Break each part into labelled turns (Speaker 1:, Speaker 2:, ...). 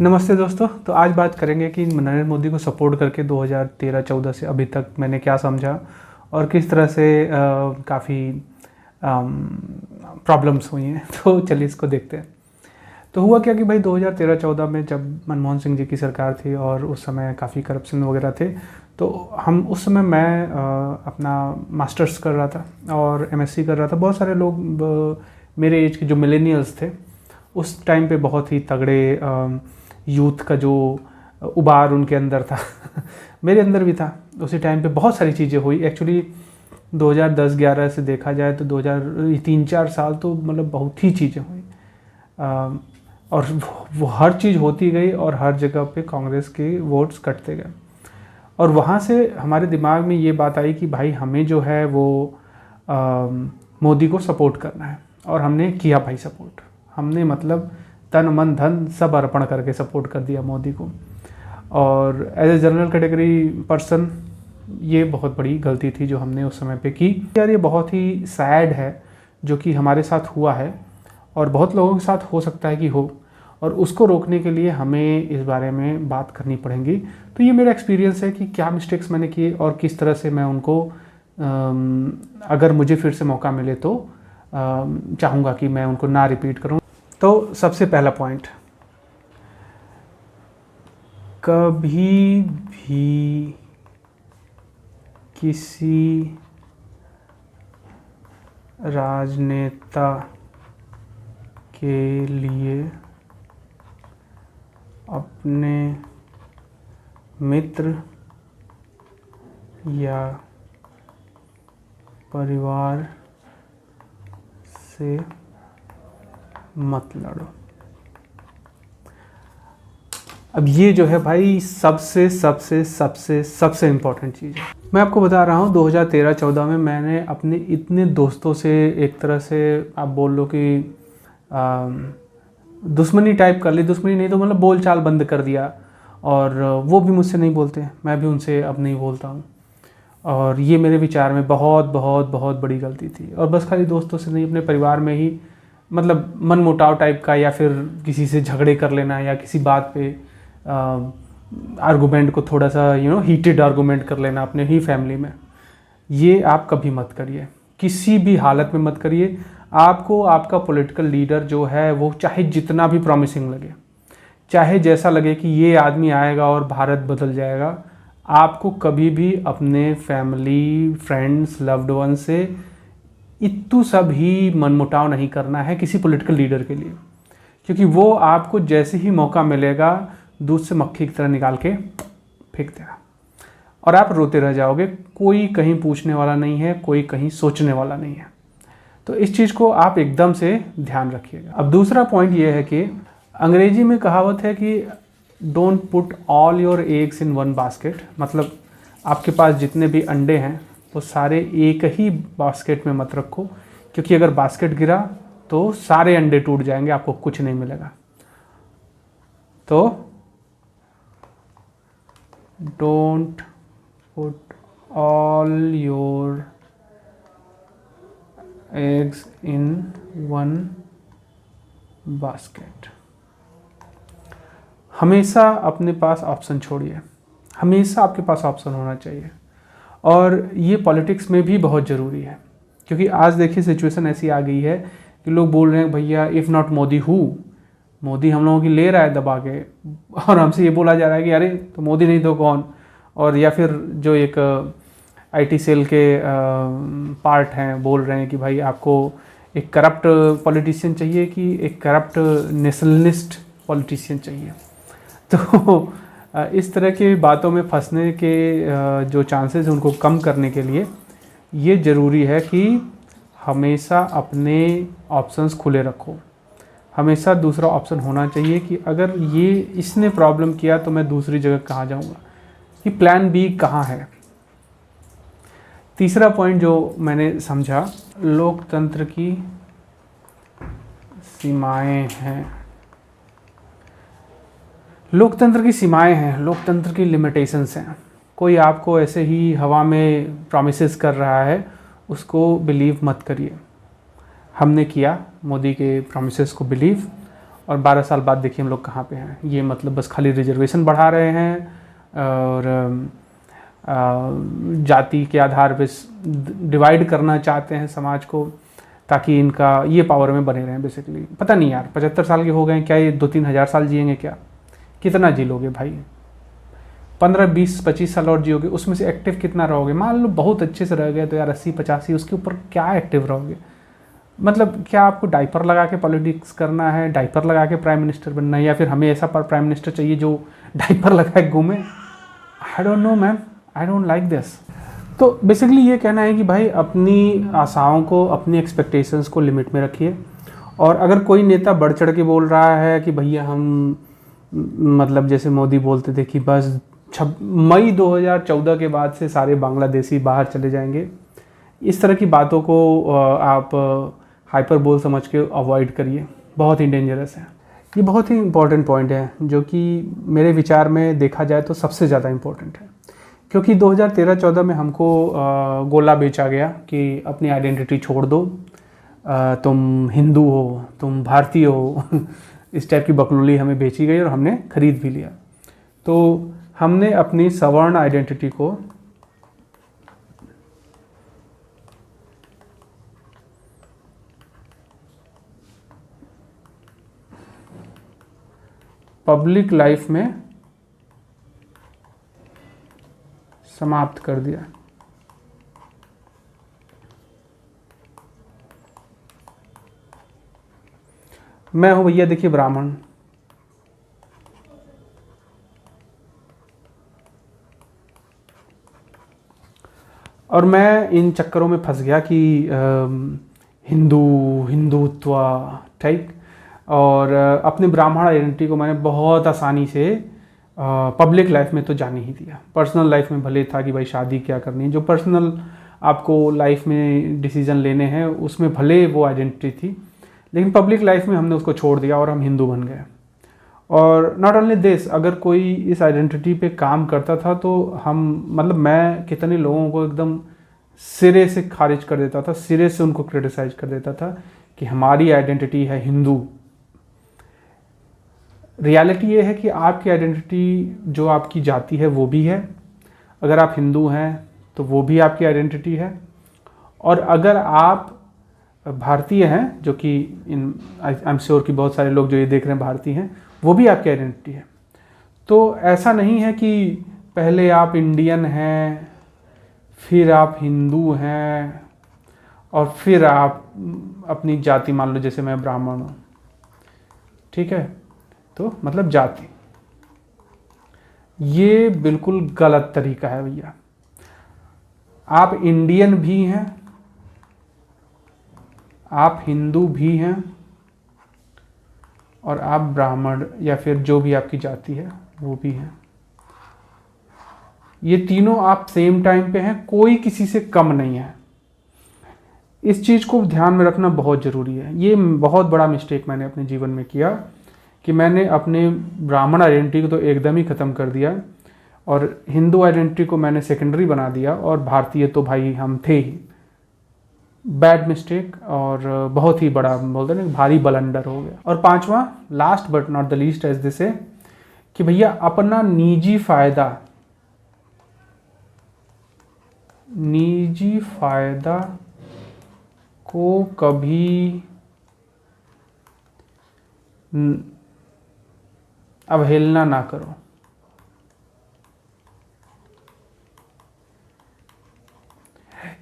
Speaker 1: नमस्ते दोस्तों। तो आज बात करेंगे कि नरेंद्र मोदी को सपोर्ट करके 2013-14 से अभी तक मैंने क्या समझा और किस तरह से काफ़ी प्रॉब्लम्स हुई हैं। तो चलिए इसको देखते हैं। तो हुआ क्या कि भाई 2013-14 में जब मनमोहन सिंह जी की सरकार थी और उस समय काफ़ी करप्शन वगैरह थे, तो हम उस समय मैं अपना मास्टर्स कर रहा था और एमएससी कर रहा था। बहुत सारे लोग मेरे एज के जो मिलेनियल्स थे उस टाइम पे बहुत ही तगड़े यूथ का जो उबार उनके अंदर था मेरे अंदर भी था। उसी टाइम पे बहुत सारी चीज़ें हुई एक्चुअली। 2010-11 से देखा जाए तो 3-4 साल तो मतलब बहुत ही चीज़ें हुई और वो हर चीज़ होती गई और हर जगह पे कांग्रेस के वोट्स कटते गए। और वहाँ से हमारे दिमाग में ये बात आई कि भाई हमें जो है वो मोदी को सपोर्ट करना है। और हमने किया भाई सपोर्ट। हमने मतलब तन मन धन सब अर्पण करके सपोर्ट कर दिया मोदी को। और as a general category person ये बहुत बड़ी गलती थी जो हमने उस समय पे की। यार ये बहुत ही सैड है जो कि हमारे साथ हुआ है और बहुत लोगों के साथ हो सकता है कि हो, और उसको रोकने के लिए हमें इस बारे में बात करनी पड़ेगी। तो ये मेरा एक्सपीरियंस है कि क्या मिस्टेक्स मैंने किए और किस तरह से मैं उनको अगर मुझे फिर से मौका मिले तो चाहूँगा कि मैं उनको ना रिपीट करूँ। तो सबसे पहला पॉइंट, कभी भी किसी राजनेता के लिए अपने मित्र या परिवार से मत लड़ो। अब ये जो है भाई सबसे सबसे सबसे सबसे इम्पोर्टेंट चीज़ है। मैं आपको बता रहा हूँ 2013-14 में मैंने अपने इतने दोस्तों से एक तरह से आप बोल लो कि दुश्मनी टाइप कर ली। दुश्मनी नहीं तो मतलब बोलचाल बंद कर दिया और वो भी मुझसे नहीं बोलते, मैं भी उनसे अब नहीं बोलता हूँ। और ये मेरे विचार में बहुत बहुत बहुत बड़ी गलती थी। और बस खाली दोस्तों से नहीं, अपने परिवार में ही मतलब मन मुटाव टाइप का या फिर किसी से झगड़े कर लेना या किसी बात पे आर्गूमेंट को थोड़ा सा हीटेड आर्गूमेंट कर लेना अपने ही फैमिली में, ये आप कभी मत करिए, किसी भी हालत में मत करिए। आपको आपका पॉलिटिकल लीडर जो है वो चाहे जितना भी प्रॉमिसिंग लगे, चाहे जैसा लगे कि ये आदमी आएगा और भारत बदल जाएगा, आपको कभी भी अपने फैमिली, फ्रेंड्स, लव्ड वन से इतू सब ही मनमुटाव नहीं करना है किसी पॉलिटिकल लीडर के लिए, क्योंकि वो आपको जैसे ही मौका मिलेगा दूध से मक्खी की तरह निकाल के फेंक देगा और आप रोते रह जाओगे। कोई कहीं पूछने वाला नहीं है, कोई कहीं सोचने वाला नहीं है। तो इस चीज़ को आप एकदम से ध्यान रखिएगा। अब दूसरा पॉइंट ये है कि अंग्रेजी में कहावत है कि don't put all your eggs in one basket. मतलब आपके पास जितने भी अंडे हैं वो सारे एक ही बास्केट में मत रखो, क्योंकि अगर बास्केट गिरा तो सारे अंडे टूट जाएंगे, आपको कुछ नहीं मिलेगा। तो don't put all your eggs in one basket. हमेशा अपने पास ऑप्शन छोड़िए, हमेशा आपके पास ऑप्शन होना चाहिए। और ये पॉलिटिक्स में भी बहुत ज़रूरी है, क्योंकि आज देखिए सिचुएशन ऐसी आ गई है कि लोग बोल रहे हैं भैया if not Modi who, Modi हम लोगों की ले रहा है दबा के, और हमसे ये बोला जा रहा है कि अरे तो मोदी नहीं तो कौन। और या फिर जो एक आईटी सेल के पार्ट हैं बोल रहे हैं कि भाई आपको एक करप्ट पॉलिटिशियन चाहिए कि एक करप्ट नेशनलिस्ट पॉलिटिशियन चाहिए। तो इस तरह की बातों में फंसने के जो चांसेस हैं उनको कम करने के लिए ये ज़रूरी है कि हमेशा अपने ऑप्शंस खुले रखो। हमेशा दूसरा ऑप्शन होना चाहिए कि अगर ये इसने प्रॉब्लम किया तो मैं दूसरी जगह कहाँ जाऊँगा, कि प्लान बी कहाँ है। तीसरा पॉइंट जो मैंने समझा, लोकतंत्र की सीमाएं हैं। लोकतंत्र की सीमाएं हैं, लोकतंत्र की लिमिटेशंस हैं। कोई आपको ऐसे ही हवा में प्रॉमिसेस कर रहा है, उसको बिलीव मत करिए। हमने किया मोदी के प्रॉमिसेस को बिलीव, और 12 साल बाद देखिए हम लोग कहाँ पे हैं। ये मतलब बस खाली रिजर्वेशन बढ़ा रहे हैं और जाति के आधार पे डिवाइड करना चाहते हैं समाज को, ताकि इनका ये पावर में बने रहें बेसिकली। पता नहीं यार, 75 साल के हो गए, क्या ये 2-3 हज़ार साल जिएंगे क्या? कितना जी लोगे भाई? 15-20-25 साल और जियोगे, उसमें से एक्टिव कितना रहोगे? मान लो बहुत अच्छे से रह गए तो यार 80-85, उसके ऊपर क्या एक्टिव रहोगे? मतलब क्या आपको डाइपर लगा के पॉलिटिक्स करना है, डाइपर लगा के प्राइम मिनिस्टर बनना है, या फिर हमें ऐसा प्राइम मिनिस्टर चाहिए जो डाइपर लगा के घूमे? I don't know ma'am, I don't like this. तो बेसिकली ये कहना है कि भाई अपनी आशाओं को, अपनी एक्सपेक्टेशंस को लिमिट में रखिए। और अगर कोई नेता बढ़ चढ़ के बोल रहा है कि भैया हम, मतलब जैसे मोदी बोलते थे कि बस मई 2014 के बाद से सारे बांग्लादेशी बाहर चले जाएंगे, इस तरह की बातों को आप हाइपर बोल समझ के अवॉइड करिए, बहुत ही डेंजरस है। ये बहुत ही इम्पोर्टेंट पॉइंट है जो कि मेरे विचार में देखा जाए तो सबसे ज़्यादा इम्पोर्टेंट है, क्योंकि 2013-14 में हमको गोला बेचा गया कि अपनी आइडेंटिटी छोड़ दो, तुम हिंदू हो, तुम भारतीय हो इस टाइप की बकलोली हमें बेची गई और हमने खरीद भी लिया। तो हमने अपनी सवर्ण आइडेंटिटी को पब्लिक लाइफ में समाप्त कर दिया। मैं हूं भैया देखिए ब्राह्मण, और मैं इन चक्करों में फंस गया कि हिंदुत्व, ठीक, और अपने ब्राह्मण आइडेंटिटी को मैंने बहुत आसानी से पब्लिक लाइफ में तो जाने ही दिया। पर्सनल लाइफ में भले था कि भाई शादी क्या करनी है, जो पर्सनल आपको लाइफ में डिसीजन लेने हैं उसमें भले वो आइडेंटिटी थी, लेकिन पब्लिक लाइफ में हमने उसको छोड़ दिया और हम हिंदू बन गए। और नॉट ओनली दिस, अगर कोई इस आइडेंटिटी पे काम करता था तो हम, मतलब मैं कितने लोगों को एकदम सिरे से खारिज कर देता था, सिरे से उनको क्रिटिसाइज कर देता था कि हमारी आइडेंटिटी है हिंदू। रियलिटी ये है कि आपकी आइडेंटिटी जो आपकी जाति है वो भी है, अगर आप हिंदू हैं तो वो भी आपकी आइडेंटिटी है, और अगर आप भारतीय हैं, जो कि इन आई एम श्योर कि बहुत सारे लोग जो ये देख रहे हैं भारतीय हैं, वो भी आपकी आइडेंटिटी है। तो ऐसा नहीं है कि पहले आप इंडियन हैं, फिर आप हिंदू हैं, और फिर आप अपनी जाति मान लो, जैसे मैं ब्राह्मण हूँ, ठीक है, तो मतलब जाति, ये बिल्कुल गलत तरीका है भैया। आप इंडियन भी हैं, आप हिंदू भी हैं, और आप ब्राह्मण या फिर जो भी आपकी जाति है वो भी हैं। ये तीनों आप सेम टाइम पे हैं, कोई किसी से कम नहीं है। इस चीज़ को ध्यान में रखना बहुत ज़रूरी है। ये बहुत बड़ा मिस्टेक मैंने अपने जीवन में किया कि मैंने अपने ब्राह्मण आइडेंटिटी को तो एकदम ही ख़त्म कर दिया, और हिंदू आइडेंटिटी को मैंने सेकेंडरी बना दिया, और भारतीय तो भाई हम थे ही। बैड मिस्टेक, और बहुत ही बड़ा बोलते हैं ना, भारी बलंडर हो गया। और पांचवा, last but not the least as this है, कि भैया अपना निजी फायदा को कभी अवहेलना ना करो।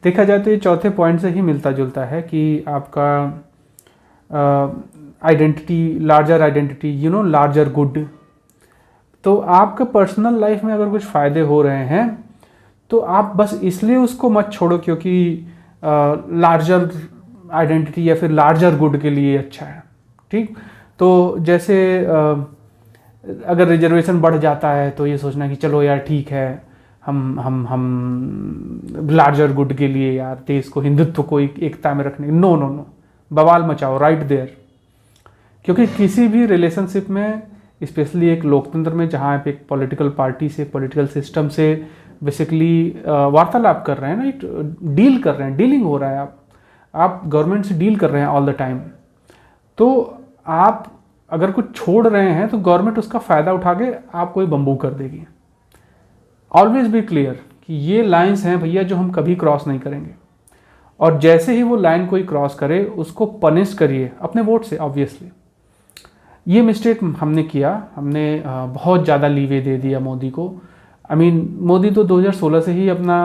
Speaker 1: देखा जाए तो ये चौथे पॉइंट से ही मिलता जुलता है कि आपका identity, larger identity, larger good. तो आपका पर्सनल लाइफ में अगर कुछ फ़ायदे हो रहे हैं तो आप बस इसलिए उसको मत छोड़ो क्योंकि लार्जर आइडेंटिटी या फिर लार्जर गुड के लिए अच्छा है, ठीक। तो जैसे अगर रिजर्वेशन बढ़ जाता है तो ये सोचना कि चलो यार ठीक है, हम लार्जर गुड के लिए यार देश को, हिंदुत्व को एकता में रखने, नो नो नो, बवाल मचाओ राइट देयर। क्योंकि किसी भी रिलेशनशिप में, स्पेशली एक लोकतंत्र में जहाँ आप एक पॉलिटिकल पार्टी से, पॉलिटिकल सिस्टम से बेसिकली वार्तालाप कर रहे हैं ना, एक डील कर रहे हैं, डीलिंग हो रहा है, आप गवर्नमेंट से डील कर रहे हैं ऑल द टाइम, तो आप अगर कुछ छोड़ रहे हैं तो गवर्नमेंट उसका फ़ायदा उठा के आपको ये बम्बू कर देगी। ऑलवेज बी क्लियर कि ये लाइंस हैं भैया जो हम कभी क्रॉस नहीं करेंगे, और जैसे ही वो लाइन कोई क्रॉस करे उसको पनिश करिए अपने वोट से। ऑब्वियसली ये मिस्टेक हमने किया, हमने बहुत ज़्यादा लीवे दे दिया मोदी को। मोदी तो 2016 से ही अपना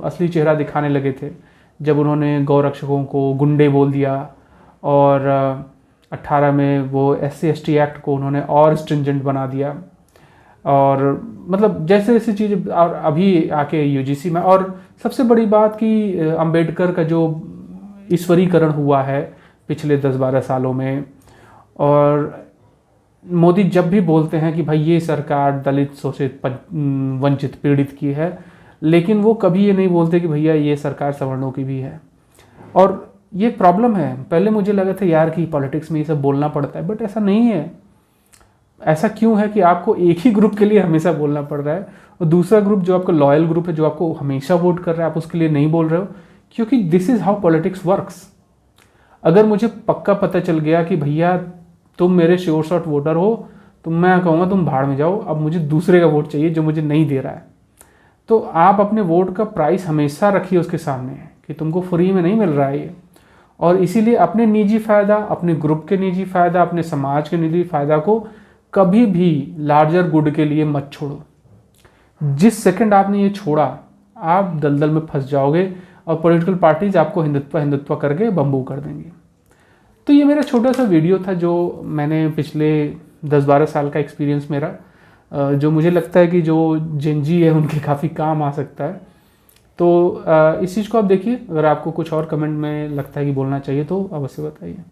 Speaker 1: असली चेहरा दिखाने लगे थे, जब उन्होंने गौरक्षकों को गुंडे बोल दिया, और 18 में वो SC/ST एक्ट को उन्होंने और स्ट्रिंजेंट बना दिया, और मतलब जैसे जैसी चीज़, और अभी आके UGC में, और सबसे बड़ी बात कि अंबेडकर का जो ईश्वरीकरण हुआ है पिछले 10-12 सालों में। और मोदी जब भी बोलते हैं कि भाई ये सरकार दलित, शोषित, वंचित, पीड़ित की है, लेकिन वो कभी ये नहीं बोलते कि भैया ये सरकार सवर्णों की भी है। और ये प्रॉब्लम है। पहले मुझे लगा था यार कि पॉलिटिक्स में ये सब बोलना पड़ता है, बट ऐसा नहीं है। ऐसा क्यों है कि आपको एक ही ग्रुप के लिए हमेशा बोलना पड़ रहा है, और दूसरा ग्रुप जो आपका लॉयल ग्रुप है, जो आपको हमेशा वोट कर रहा है, आप उसके लिए नहीं बोल रहे हो? क्योंकि this is how politics works. अगर मुझे पक्का पता चल गया कि भैया तुम मेरे श्योर शॉट वोटर हो, तो मैं कहूँगा तुम भाड़ में जाओ, अब मुझे दूसरे का वोट चाहिए जो मुझे नहीं दे रहा है। तो आप अपने वोट का प्राइस हमेशा रखिए उसके सामने कि तुमको फ्री में नहीं मिल रहा है ये। और इसीलिए अपने निजी फ़ायदा, अपने ग्रुप के निजी फ़ायदा, अपने समाज के निजी फ़ायदा को कभी भी लार्जर गुड के लिए मत छोड़ो। जिस सेकंड आपने ये छोड़ा, आप दलदल में फंस जाओगे, और पॉलिटिकल पार्टीज आपको हिंदुत्व करके बम्बू कर देंगी। तो ये मेरा छोटा सा वीडियो था जो मैंने पिछले 10-12 साल का एक्सपीरियंस मेरा, जो मुझे लगता है कि जो जेनजी है उनके काफ़ी काम आ सकता है। तो इस चीज़ को आप देखिए। अगर आपको कुछ और कमेंट में लगता है कि बोलना चाहिए तो अवश्य बताइए।